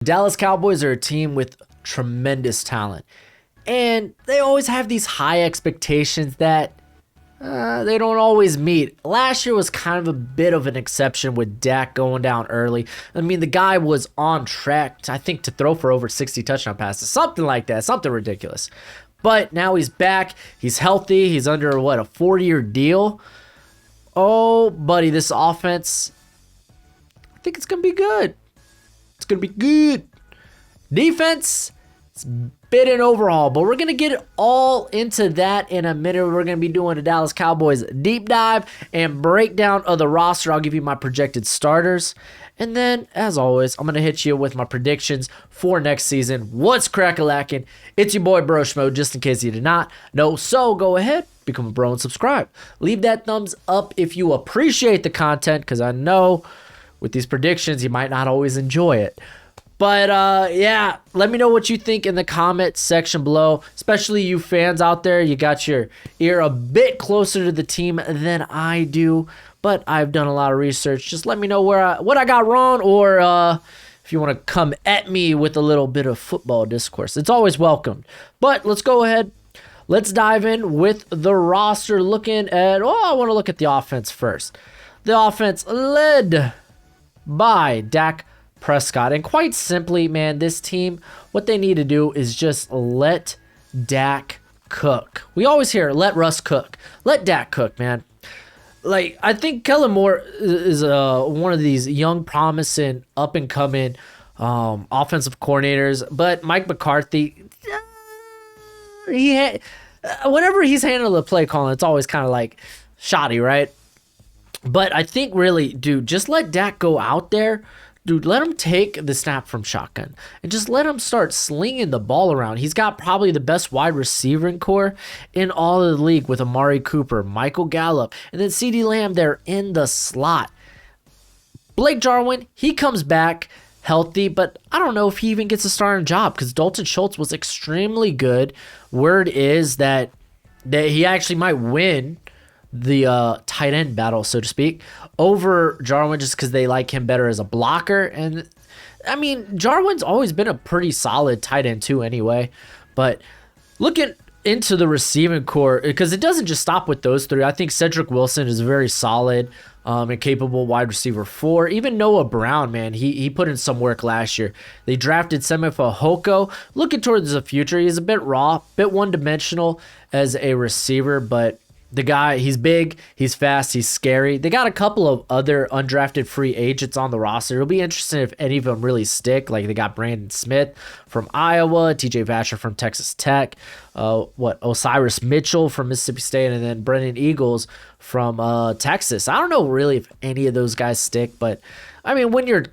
Dallas Cowboys are a team with tremendous talent, and they always have these high expectations that they don't always meet. Last year was kind of a bit of an exception with Dak going down early. I mean, the guy was on track, I think, to throw for over 60 touchdown passes, something like that, something ridiculous. But now he's back, he's healthy, he's under, a 4-year deal? Oh, buddy, this offense, I think it's going to be good. It's going to be good. Defense, it's been an overhaul, but we're going to get all into that in a minute. We're going to be doing a Dallas Cowboys deep dive and breakdown of the roster. I'll give you my projected starters. And then, as always, I'm going to hit you with my predictions for next season. What's crack-a-lackin'? It's your boy, Bro Schmo, just in case you did not know. So go ahead, become a bro and subscribe. Leave that thumbs up if you appreciate the content, because I know with these predictions, you might not always enjoy it. But, yeah, let me know what you think in the comment section below, especially you fans out there. You got your ear a bit closer to the team than I do, but I've done a lot of research. Just let me know what I got wrong, or if you want to come at me with a little bit of football discourse. It's always welcomed. But let's go ahead. Let's dive in with the roster, looking at, I want to look at the offense first. The offense led by Dak Prescott. And quite simply, man, this team, what they need to do is just let Dak cook. We always hear, let Russ cook. Let Dak cook, man. Like, I think Gallimore is one of these young, promising, up-and-coming offensive coordinators. But Mike McCarthy, whenever he's handling the play calling, it's always kind of like shoddy, right? But I think really, dude, just let Dak go out there. Dude, let him take the snap from shotgun and just let him start slinging the ball around. He's got probably the best wide receiving core in all of the league with Amari Cooper, Michael Gallup, and then CeeDee Lamb there in the slot. Blake Jarwin, he comes back healthy, but I don't know if he even gets a starting job because Dalton Schultz was extremely good. Word is that he actually might win the tight end battle, so to speak, over Jarwin just because they like him better as a blocker. And I mean, Jarwin's always been a pretty solid tight end too anyway. But looking into the receiving core, because it doesn't just stop with those three. I think Cedric Wilson is very solid and capable wide receiver 4. Even Noah Brown, man, he put in some work last year. They drafted Semifa Hoko. Looking towards the future, he's a bit raw, bit one-dimensional as a receiver, but the guy, he's big, he's fast, he's scary. They got a couple of other undrafted free agents on the roster. It'll be interesting if any of them really stick. Like, they got Brandon Smith from Iowa, TJ Vasher from Texas Tech, Osiris Mitchell from Mississippi State, and then Brennan Eagles from Texas. I don't know really if any of those guys stick, but I mean, when your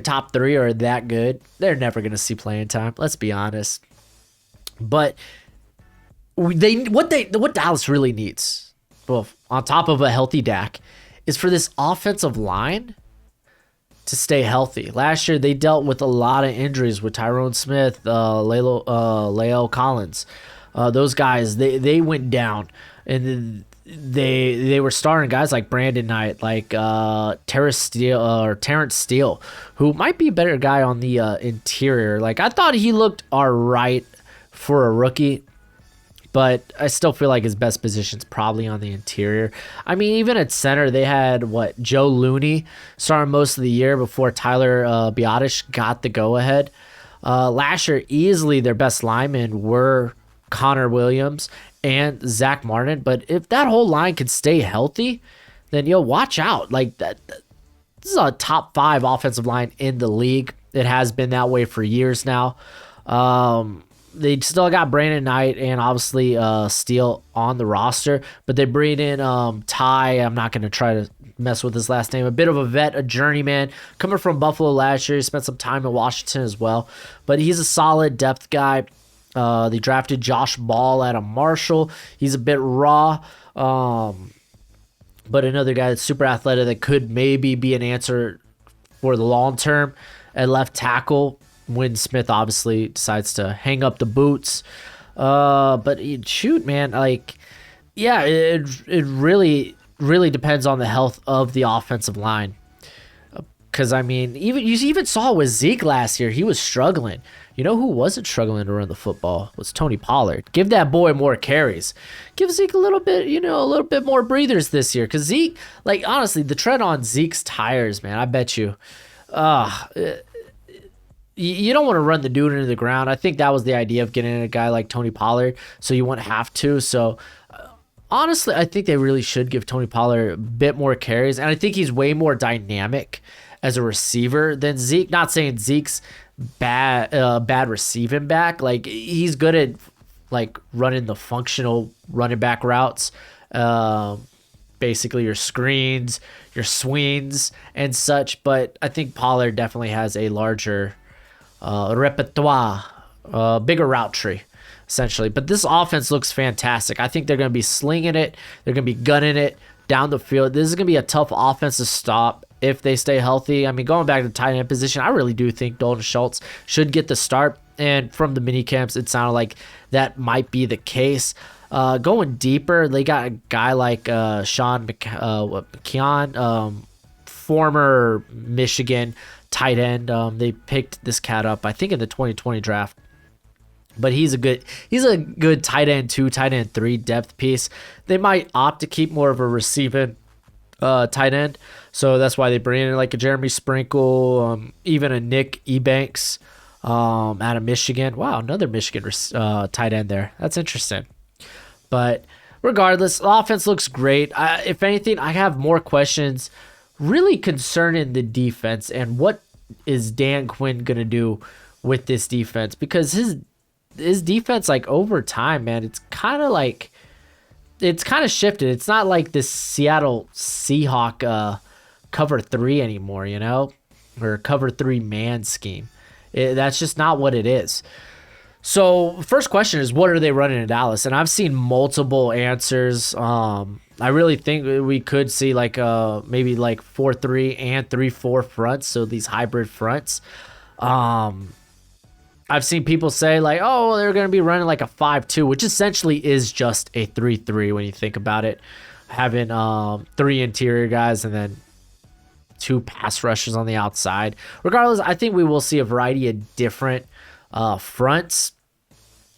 top 3 are that good, they're never going to see playing time. Let's be honest. But what Dallas really needs, well, on top of a healthy Dak, is for this offensive line to stay healthy. Last year they dealt with a lot of injuries with Tyrone Smith, La'el Collins. Those guys, they went down, and they were starting guys like Brandon Knight, like Terrence Steele, who might be a better guy on the interior. Like, I thought he looked all right for a rookie, but I still feel like his best position's probably on the interior. I mean, even at center, they had, Joe Looney starting most of the year before Tyler Biadasz got the go-ahead. Last year, easily their best linemen were Connor Williams and Zach Martin. But if that whole line could stay healthy, then, watch out. Like, this is a top 5 offensive line in the league. It has been that way for years now. They still got Brandon Knight and obviously Steele on the roster, but they bring in Ty. I'm not going to try to mess with his last name. A bit of a vet, a journeyman, coming from Buffalo last year. He spent some time in Washington as well, but he's a solid depth guy. They drafted Josh Ball out of Marshall. He's a bit raw, but another guy that's super athletic that could maybe be an answer for the long term at left tackle when Smith obviously decides to hang up the boots. But shoot, man, like, yeah, it really depends on the health of the offensive line. Because, I mean, you even saw with Zeke last year, he was struggling. You know who wasn't struggling to run the football was Tony Pollard. Give that boy more carries. Give Zeke a little bit more breathers this year. Because Zeke, like, honestly, the tread on Zeke's tires, man, I bet you. You don't want to run the dude into the ground. I think that was the idea of getting a guy like Tony Pollard, so you wouldn't have to. So, honestly, I think they really should give Tony Pollard a bit more carries. And I think he's way more dynamic as a receiver than Zeke. Not saying Zeke's bad receiving back. Like, he's good at like running the functional running back routes, basically your screens, your swings, and such. But I think Pollard definitely has a larger repertoire, bigger route tree, essentially. But this offense looks fantastic. I think they're going to be slinging it. They're going to be gunning it down the field. This is going to be a tough offense to stop if they stay healthy. I mean, going back to the tight end position, I really do think Dalton Schultz should get the start. And from the mini camps, it sounded like that might be the case. Going deeper, they got a guy like Sean McKeon, former Michigan tight end. They picked this cat up, I think, in the 2020 draft. But he's a good tight end 2, tight end 3 depth piece. They might opt to keep more of a receiving tight end. So that's why they bring in like a Jeremy Sprinkle, even a Nick Ebanks out of Michigan. Wow, another Michigan tight end there. That's interesting. But regardless, the offense looks great. If anything, I have more questions really concerning the defense and what is Dan Quinn going to do with this defense. Because his defense, like, over time, man, it's kind of shifted. It's not like this Seattle Seahawk cover 3 anymore, you know, or cover 3 man scheme. That's just not what it is. So first question is, what are they running in Dallas? And I've seen multiple answers. I really think we could see like maybe like 4-3 and 3-4 fronts. So these hybrid fronts. I've seen people say like, oh, they're going to be running like a 5-2, which essentially is just a 3-3 when you think about it. Having 3 interior guys and then 2 pass rushers on the outside. Regardless, I think we will see a variety of different fronts.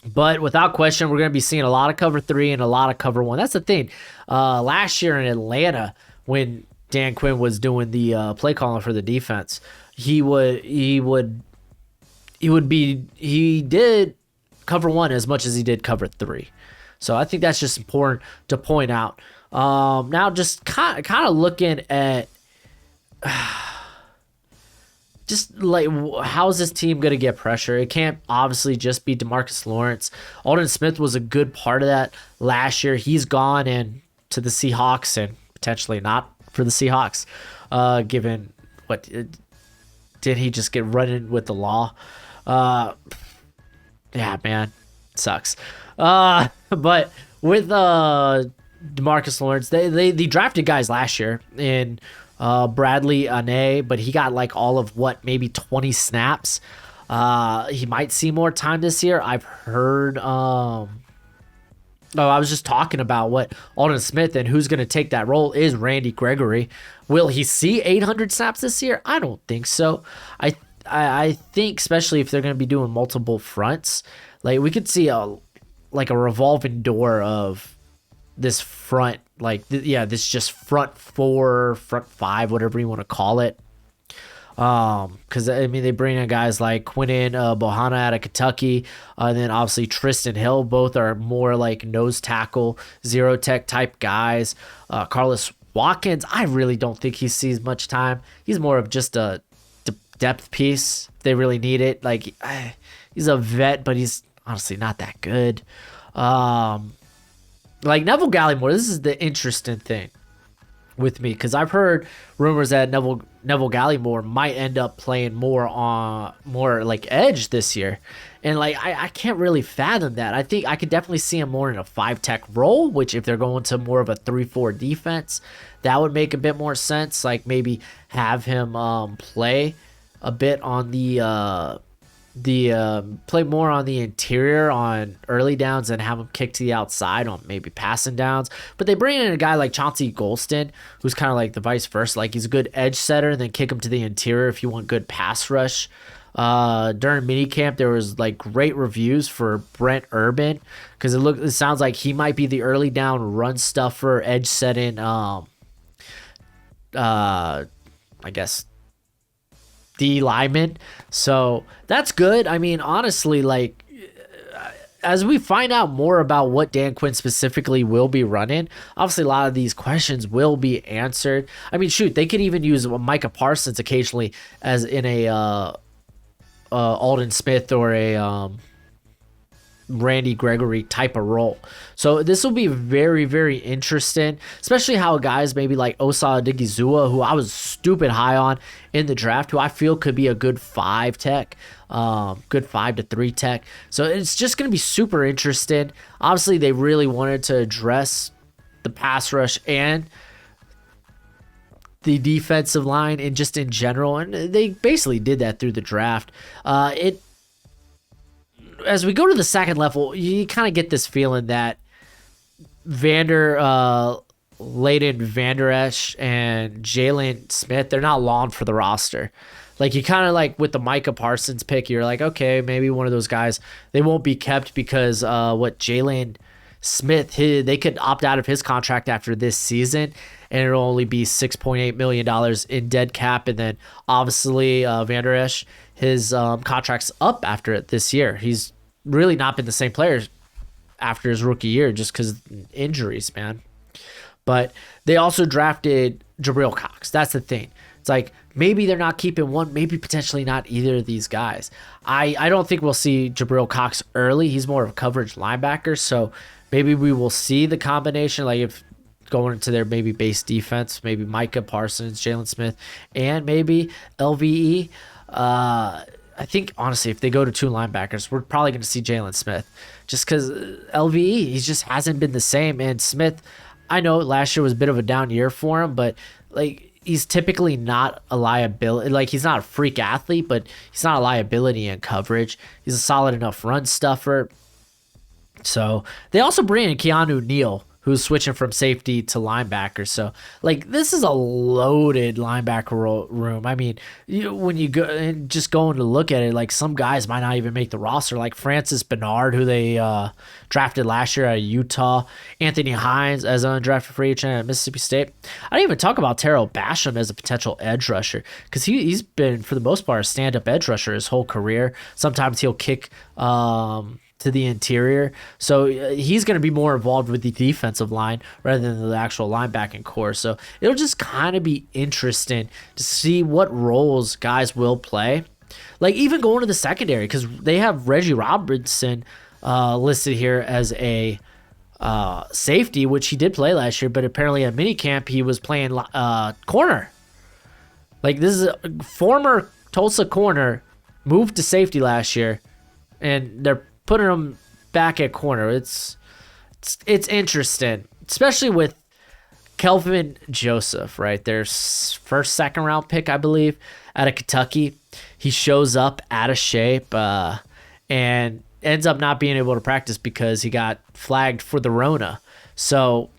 But without question, we're going to be seeing a lot of cover 3 and a lot of cover 1. That's the thing. Last year in Atlanta, when Dan Quinn was doing the play calling for the defense, he did cover 1 as much as he did cover 3. So I think that's just important to point out. Now just kind of looking at just like, how's this team going to get pressure? It can't obviously just be Demarcus Lawrence. Aldon Smith was a good part of that last year. He's gone and to the Seahawks, and potentially not for the Seahawks, given what did he just get run in with the law? Yeah, man, it sucks. But with Demarcus Lawrence, they drafted guys last year in Bradley Ane, but he got like all of maybe 20 snaps. He might see more time this year. I've heard. I was just talking about what Aldon Smith and who's going to take that role is Randy Gregory. Will he see 800 snaps this year? I don't think so. I think especially if they're going to be doing multiple fronts, like we could see a revolving door of this front, this just front 4, front 5, whatever you want to call it. Because I mean, they bring in guys like Quinnen Bohanna out of Kentucky, and then obviously Tristan Hill. Both are more like nose tackle, zero tech type guys. Carlos Watkins, I really don't think he sees much time. He's more of just a depth piece. If they really need it. Like, he's a vet, but he's honestly not that good. Like Neville Gallimore, this is the interesting thing with me, because I've heard rumors that Neville Gallimore might end up playing more like edge this year, and like I can't really fathom that. I think I could definitely see him more in a 5-tech role, which if they're going to more of a 3-4 defense, that would make a bit more sense. Like maybe have him play a bit on the play more on the interior on early downs and have him kick to the outside on maybe passing downs. But they bring in a guy like Chauncey Golston, who's kind of like the vice versa. Like he's a good edge setter, and then kick him to the interior if you want good pass rush. During minicamp, there was like great reviews for Brent Urban because it sounds like he might be the early down run stuffer, edge setting. I guess D lineman. So that's good. I mean, honestly, like as we find out more about what Dan Quinn specifically will be running, obviously a lot of these questions will be answered. I mean, shoot, they could even use Micah Parsons occasionally as in a Alden Smith or a Randy Gregory type of role. So this will be very, very interesting, especially how guys maybe like Osa Odigizua, who I was stupid high on in the draft, who I feel could be a good 5 tech, good 5 to 3 tech. So it's just going to be super interesting. Obviously, they really wanted to address the pass rush and the defensive line and just in general, and they basically did that through the draft. As we go to the second level, you kind of get this feeling that Leighton Vander Esch and Jalen Smith, they're not long for the roster. Like you kind of like with the Micah Parsons pick, you're like, okay, maybe one of those guys, they won't be kept because Jalen Smith, they could opt out of his contract after this season, and it'll only be $6.8 million in dead cap. And then obviously Vander Esch, his contract's up after this year. He's really not been the same player after his rookie year just because injuries, man. But they also drafted Jabril Cox. That's the thing. It's like maybe they're not keeping one, maybe potentially not either of these guys. I don't think we'll see Jabril Cox early. He's more of a coverage linebacker, so maybe we will see the combination, like if going into their maybe base defense, maybe Micah Parsons, Jalen Smith, and maybe LVE. I think, honestly, if they go to 2 linebackers, we're probably going to see Jalen Smith just because LVE, he just hasn't been the same. And Smith, I know last year was a bit of a down year for him, but like he's typically not a liability. Like he's not a freak athlete, but he's not a liability in coverage. He's a solid enough run stuffer. So they also bring in Keanu Neal, who's switching from safety to linebacker. So, like, this is a loaded linebacker room. I mean, when you go and just going to look at it, like, some guys might not even make the roster, like Francis Bernard, who they drafted last year out of Utah, Anthony Hines as an undrafted free agent at Mississippi State. I didn't even talk about Terrell Basham as a potential edge rusher because he's been, for the most part, a stand-up edge rusher his whole career. Sometimes he'll kick to the interior. So he's going to be more involved with the defensive line rather than the actual linebacking core. So it'll just kind of be interesting to see what roles guys will play. Like even going to the secondary, because they have Reggie Robertson listed here as a safety, which he did play last year, but apparently at minicamp he was playing corner. Like this is a former Tulsa corner, moved to safety last year, and they're putting him back at corner. It's interesting, especially with Kelvin Joseph, right? Their first, second round pick, I believe, out of Kentucky. He shows up out of shape and ends up not being able to practice because he got flagged for the Rona. So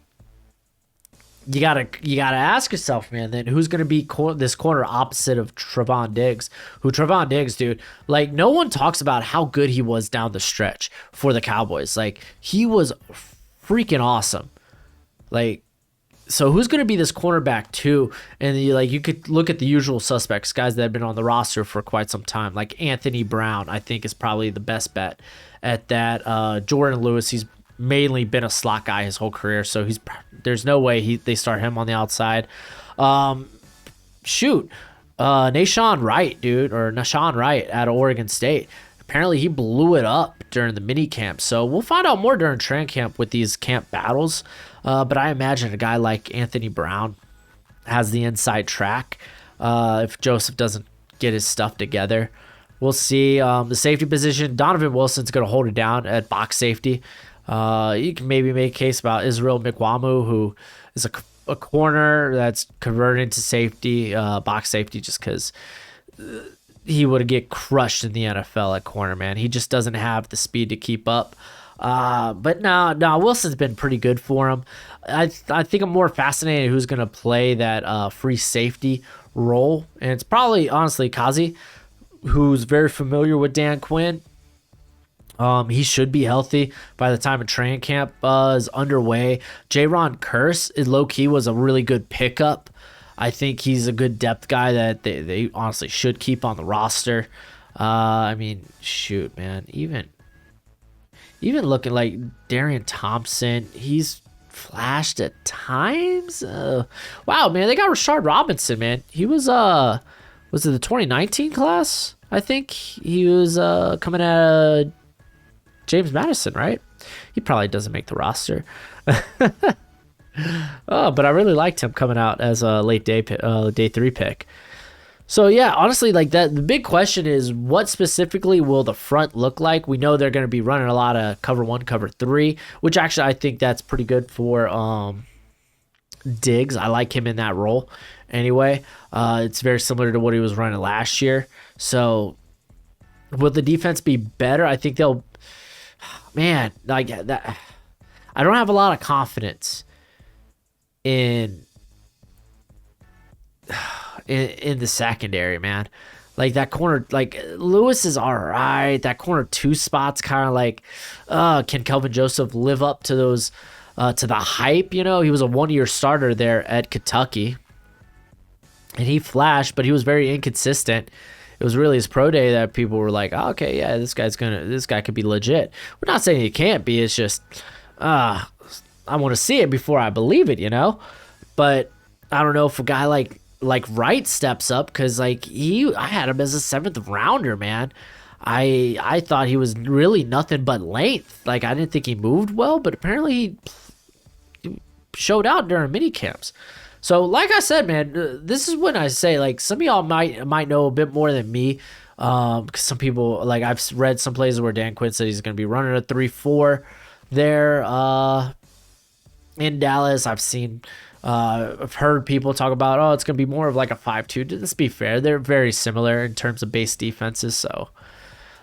you gotta ask yourself, man, then who's gonna be this corner opposite of Trevon Diggs? Trevon Diggs, dude, like no one talks about how good he was down the stretch for the Cowboys. Like he was freaking awesome. Like, so who's gonna be this cornerback too? And you could look at the usual suspects, guys that have been on the roster for quite some time. Like Anthony Brown, I think is probably the best bet at that. Jordan Lewis, he's mainly been a slot guy his whole career, so there's no way they start him on the outside. Nahshon Wright, dude, or Nahshon Wright out of Oregon State. Apparently he blew it up during the mini camp, so we'll find out more during training camp with these camp battles. But I imagine a guy like Anthony Brown has the inside track if Joseph doesn't get his stuff together. We'll see. The safety position, Donovan Wilson's going to hold it down at box safety. You can maybe make a case about Israel Mikwamu, who is a corner that's converted into safety, box safety, just because he would get crushed in the NFL at corner, man. He just doesn't have the speed to keep up. But no, Wilson's been pretty good for him. I think I'm more fascinated who's going to play that free safety role. And it's probably, honestly, Kazi, who's very familiar with Dan Quinn. He should be healthy by the time a training camp is underway. Jaron Curse, low-key, was a really good pickup. I think he's a good depth guy that they honestly should keep on the roster. I mean, shoot, man. Even looking like Darian Thompson, he's flashed at times. Wow, man, they got Rashard Robinson, man. He was it the 2019 class? I think he was coming out of James Madison, right? He probably doesn't make the roster. Oh, but I really liked him coming out as a late day 3 pick. So yeah, honestly, like that, the big question is what specifically will the front look like? We know they're going to be running a lot of cover 1, cover 3, which actually I think that's pretty good for Diggs. I like him in that role anyway. It's very similar to what he was running last year. So will the defense be better? I think they'll, man, like that. I don't have a lot of confidence in the secondary, man. Like that corner, like Lewis is all right. That corner 2 spots kind of like, can Kelvin Joseph live up to those, to the hype? You know, he was a 1-year starter there at Kentucky, and he flashed, but he was very inconsistent. It was really his pro day that people were like, oh, okay, yeah, this guy could be legit. We're not saying he can't be. It's just, I want to see it before I believe it, you know? But I don't know if a guy like Wright steps up, because like I had him as a 7th rounder, man. I thought he was really nothing but length. Like I didn't think he moved well, but apparently he showed out during mini camps. So like I said, man, this is when I say like some of y'all might know a bit more than me. Because some people, like I've read some places where Dan Quinn said he's going to be running a 3-4 there in Dallas. I've heard people talk about, it's going to be more of like a 5-2. Let's be fair. They're very similar in terms of base defenses. So,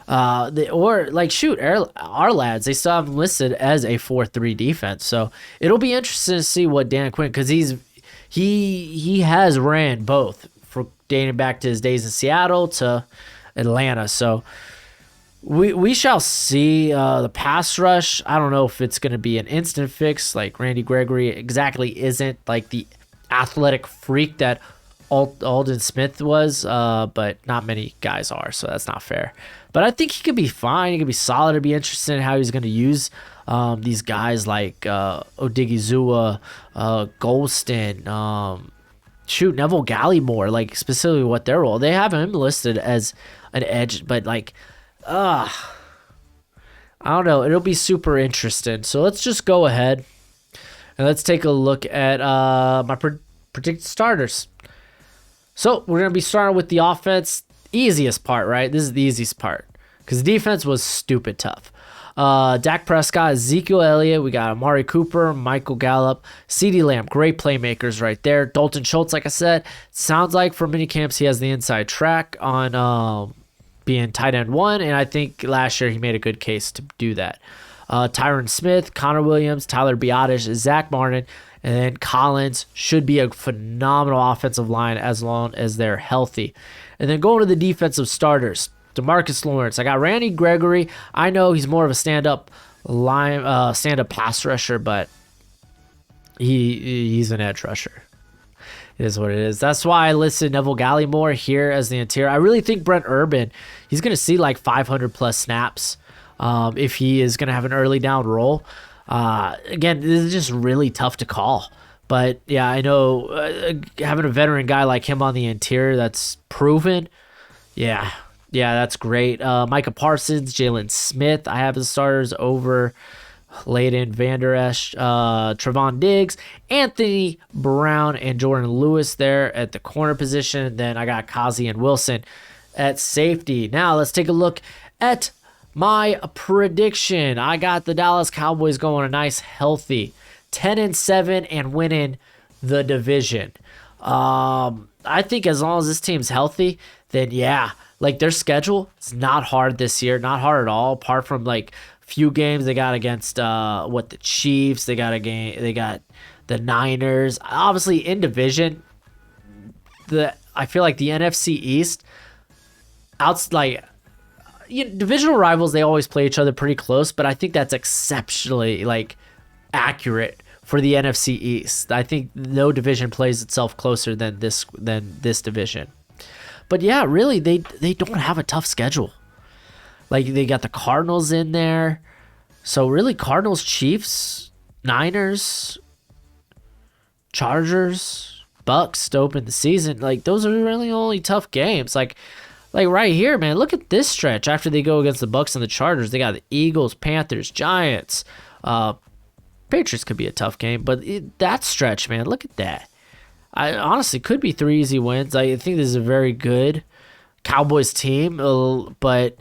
our lads, they still have them listed as a 4-3 defense. So it'll be interesting to see what Dan Quinn, because he has ran both for dating back to his days in Seattle to Atlanta. So we shall see. The pass rush, I don't know if it's going to be an instant fix like Randy Gregory exactly isn't, like the athletic freak that Aldon Smith was, but not many guys are, so that's not fair. But I think he could be fine. He could be solid. It'd be interesting in how he's going to use these guys like Odigizua, Golston, Neville Gallimore, like specifically what their role. They have him listed as an edge, but like, I don't know. It'll be super interesting. So let's just go ahead and let's take a look at my predicted starters. So we're going to be starting with the offense. Easiest part, right? This is the easiest part because the defense was stupid tough. Dak Prescott, Ezekiel Elliott, we got Amari Cooper, Michael Gallup, CeeDee Lamb, great playmakers right there. Dalton Schultz, like I said, sounds like for mini camps he has the inside track on being tight end 1, and I think last year he made a good case to do that. Tyron Smith, Connor Williams, Tyler Biotish, Zach Martin, and then Collins should be a phenomenal offensive line as long as they're healthy. And then going to the defensive starters, Demarcus Lawrence. I got Randy Gregory. I know he's more of a stand-up pass rusher, but he's an edge rusher. It is what it is. That's why I listed Neville Gallimore here as the interior. I really think Brent Urban, he's going to see like 500-plus snaps if he is going to have an early down role. Again, this is just really tough to call. But, yeah, I know having a veteran guy like him on the interior that's proven, yeah, that's great. Micah Parsons, Jalen Smith, I have as starters over Leighton Vander Esch, Trevon Diggs, Anthony Brown, and Jordan Lewis there at the corner position. Then I got Kazi and Wilson at safety. Now let's take a look at my prediction. I got the Dallas Cowboys going a nice healthy 10-7 and winning the division. I think as long as this team's healthy, then yeah, Like their schedule is not hard this year, not hard at all. Apart from like few games they got against the Chiefs, they got the Niners. Obviously in division, I feel like the NFC East, divisional rivals, they always play each other pretty close, but I think that's exceptionally like accurate for the NFC East. I think no division plays itself closer than this division. But yeah, really, they don't have a tough schedule. Like they got the Cardinals in there, so really Cardinals, Chiefs, Niners, Chargers, Bucks to open the season. Like those are really only tough games. Like right here, man, look at this stretch. After they go against the Bucks and the Chargers, they got the Eagles, Panthers, Giants. Patriots could be a tough game, but that stretch, man, look at that. I honestly could be 3 easy wins. I think this is a very good Cowboys team, but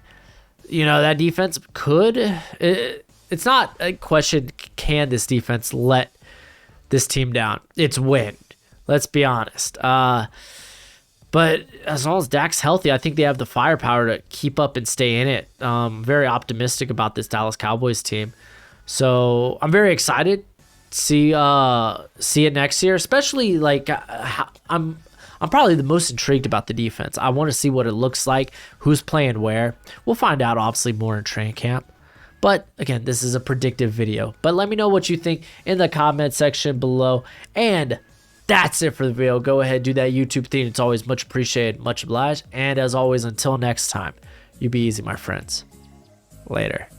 that defense could. It's not a question. Can this defense let this team down? It's win. Let's be honest. But as long as Dak's healthy, I think they have the firepower to keep up and stay in it. Very optimistic about this Dallas Cowboys team. So I'm very excited to see it next year. Especially like I'm probably the most intrigued about the defense. I want to see what it looks like, who's playing where. We'll find out obviously more in training camp. But again, this is a predictive video. But let me know what you think in the comment section below. And that's it for the video. Go ahead, do that YouTube thing. It's always much appreciated, much obliged. And as always, until next time, you be easy, my friends. Later.